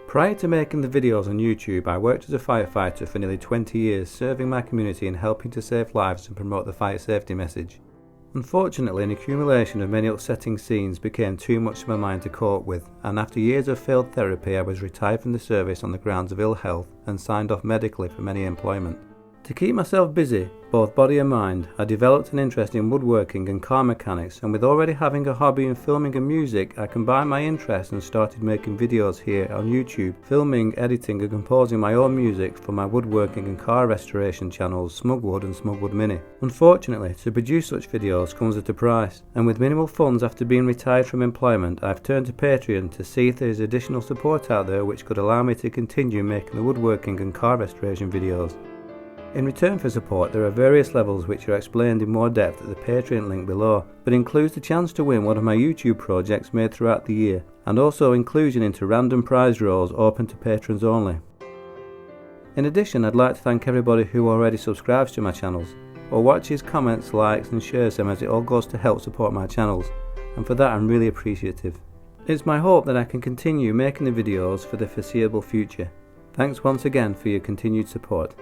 Prior to making the videos on YouTube, I worked as a firefighter for nearly 20 years, serving my community and helping to save lives and promote the fire safety message. Unfortunately, an accumulation of many upsetting scenes became too much for my mind to cope with, and after years of failed therapy I was retired from the service on the grounds of ill health and signed off medically from any employment. To keep myself busy, both body and mind, I developed an interest in woodworking and car mechanics, and with already having a hobby in filming and music, I combined my interests and started making videos here on YouTube, filming, editing and composing my own music for my woodworking and car restoration channels Smugwood and Smugwoodmini. Unfortunately, to produce such videos comes at a price, and with minimal funds after being retired from employment, I've turned to Patreon to see if there is additional support out there which could allow me to continue making the woodworking and car restoration videos. In return for support, there are various levels which are explained in more depth at the Patreon link below, but includes the chance to win one of my YouTube projects made throughout the year, and also inclusion into random prize draws open to patrons only. In addition, I'd like to thank everybody who already subscribes to my channels, or watches, comments, likes and shares them, as it all goes to help support my channels, and for that I'm really appreciative. It's my hope that I can continue making the videos for the foreseeable future. Thanks once again for your continued support.